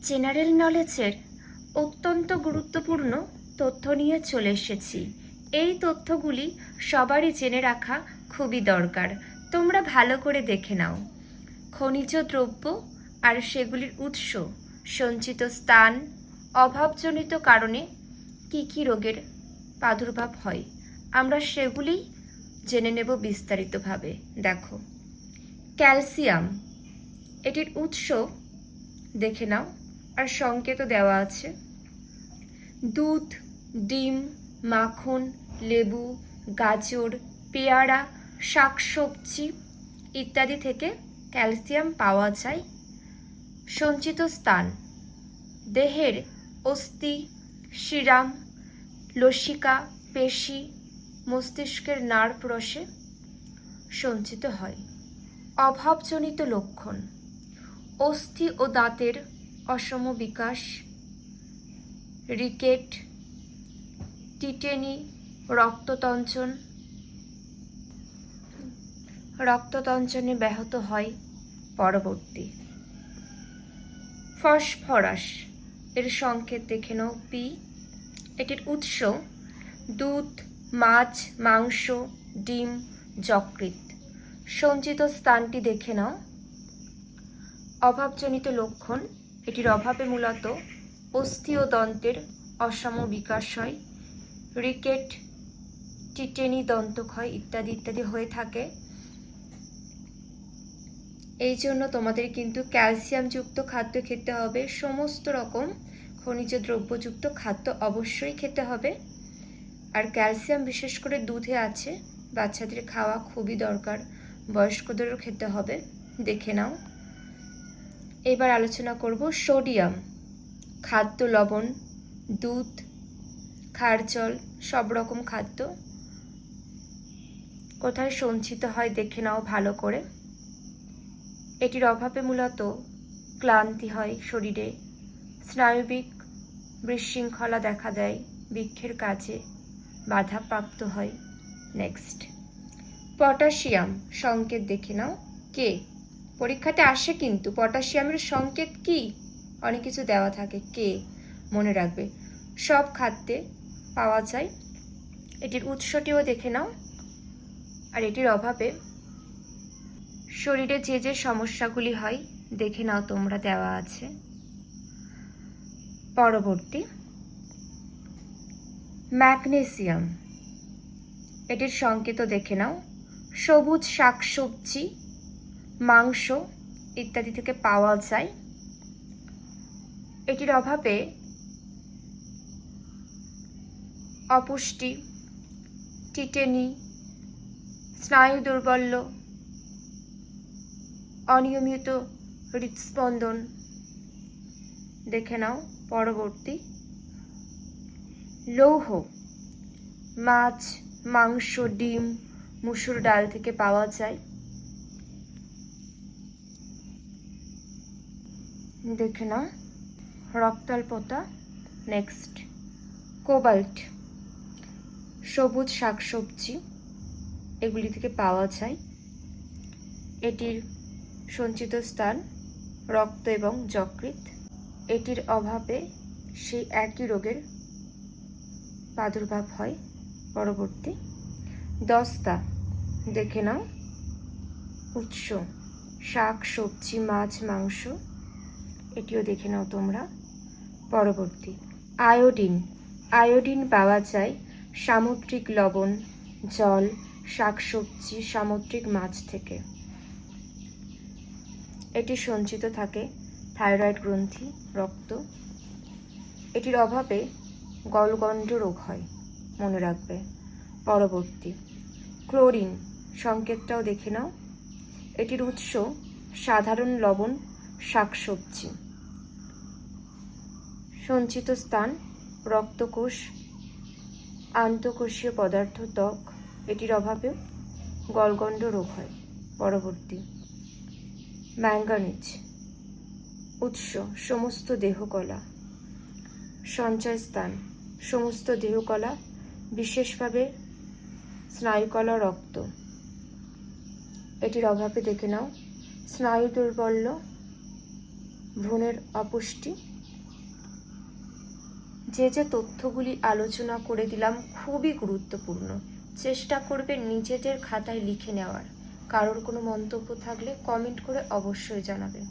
General নলেজের অত্যন্ত গুরুত্বপূর্ণ তথ্য নিয়ে চলে এসেছি। এই তথ্যগুলি সবারই জেনে রাখা খুবই দরকার। তোমরা ভালো করে দেখে নাও। খনিজ দ্রব্য আর সেগুলির উৎস, সঞ্চিত স্থান, অভাবজনিত কারণে কি কি রোগের প্রাদুর্ভাব হয়, আমরা সেগুলি জেনে নেব বিস্তারিতভাবে। দেখো, ক্যালসিয়াম, এটির উৎস দেখে নাও আর সংকেতও দেওয়া আছে। দুধ, ডিম, মাখন, লেবু, গাজর, পেয়ারা, শাকসবজি ইত্যাদি থেকে ক্যালসিয়াম পাওয়া যায়। সঞ্চিত স্থান, দেহের অস্থি, শিরাম, লসিকা, পেশি, মস্তিষ্কের নার্ভ রসে সঞ্চিত হয়। অভাবজনিত লক্ষণ, অস্থি ও দাঁতের অসম বিকাশ, রিকেট, টিটেনি, রক্ততঞ্চনে ব্যাহত হয়। পরবর্তী, ফসফরাস, এর সংকেত দেখে নাও পি। এটির উৎস দুধ, মাছ, মাংস, ডিম, যকৃৎ। সঞ্চিত স্থানটি দেখে নাও। অভাবজনিত লক্ষণ, এটির অভাবে মূলত অস্থি ও দন্তের অসম বিকাশ হয়, রিকেট, টিটেনি, দন্তক্ষয় ইত্যাদি ইত্যাদি হয়ে থাকে। এই জন্য তোমাদের কিন্তু ক্যালসিয়ামযুক্ত খাদ্য খেতে হবে, সমস্ত রকম খনিজ দ্রব্যযুক্ত খাদ্য অবশ্যই খেতে হবে। আর ক্যালসিয়াম বিশেষ করে দুধে আছে, বাচ্চাদের খাওয়া খুবই দরকার, বয়স্কদেরও খেতে হবে। দেখে নাও। এবার আলোচনা করব সোডিয়াম, খাদ্য লবণ, দুধ, খার জল, সব রকম খাদ্য কোথায় সঞ্চিত হয় দেখে নাও ভালো করে। এটির অভাবে মূলত ক্লান্তি হয় শরীরে, স্নায়বিক বিশৃঙ্খলা দেখা দেয়, বৃক্ষের কাজে বাধাপ্রাপ্ত হয়। নেক্সট, পটাশিয়াম, সংকেত দেখে নাও কে। পরীক্ষাতে আসে কিন্তু পটাশিয়ামের সংকেত কি, অনেক কিছু দেওয়া থাকে, কে মনে রাখবে। সব খাদ্যে পাওয়া যায়। এটির উৎসটিও দেখে নাও। আর এটির অভাবে শরীরে যে যে সমস্যাগুলি হয় দেখে নাও, তোমরা দেওয়া আছে। পরবর্তী, ম্যাগনেসিয়াম, এটির সংকেত দেখে নাও। সবুজ শাকসবজি, মাংস ইত্যাদি থেকে পাওয়া যায়। এটির অভাবে অপুষ্টি, টিটেনি, স্নায়ু দুর্বল্য, অনিয়মিত হৃদস্পন্দন দেখে নাও। পরবর্তী, লৌহ, মাছ, মাংস, ডিম, মুসুর ডাল থেকে পাওয়া যায়। দেখে নাও। রক্তাল্পতা। নেক্সট, কোবাল্ট, সবুজ শাকসবজি এগুলি থেকে পাওয়া যায়। এটির সঞ্চিত স্থান রক্ত এবং যকৃৎ। এটির অভাবে সেই একই রোগের প্রাদুর্ভাব হয়। পরবর্তী, দস্তা, দেখে নাও। উৎস শাক সবজি, মাছ, মাংস, এটিও দেখে নাও তোমরা। পরবর্তী, আয়োডিন, আয়োডিন পাওয়া যায় সামুদ্রিক লবণ, জল, শাকসবজি, সামুদ্রিক মাছ থেকে। এটি সঞ্চিত থাকে থাইরয়েড গ্রন্থি, রক্ত। এটির অভাবে গলগণ্ড রোগ হয়, মনে রাখবে। পরবর্তী, ক্লোরিন, সংকেতটাও দেখে নাও। এটির উৎস সাধারণ লবণ, শাকসবজি। সঞ্চিত স্থান রক্তকোষ, আন্তঃকোষীয় পদার্থ, ত্বক। এটির অভাবে গলগণ্ড রোগ হয়। পরবর্তী, ম্যাঙ্গানিজ, উৎস সমস্ত দেহকলা, সঞ্চয় স্থান সমস্ত দেহকলা, বিশেষভাবে স্নায়ুকলা, রক্ত। এটির অভাবে দেখে নাও স্নায়ু দুর্বল্য, ভ্রূণের অপুষ্টি যে যে তথ্যগুলি আলোচনা করে দিলাম খুবই গুরুত্বপূর্ণ। চেষ্টা করবেন নিজেদের খাতায় লিখে নেওয়ার। কারোর কোনো মন্তব্য থাকলে কমেন্ট করে অবশ্যই জানাবেন।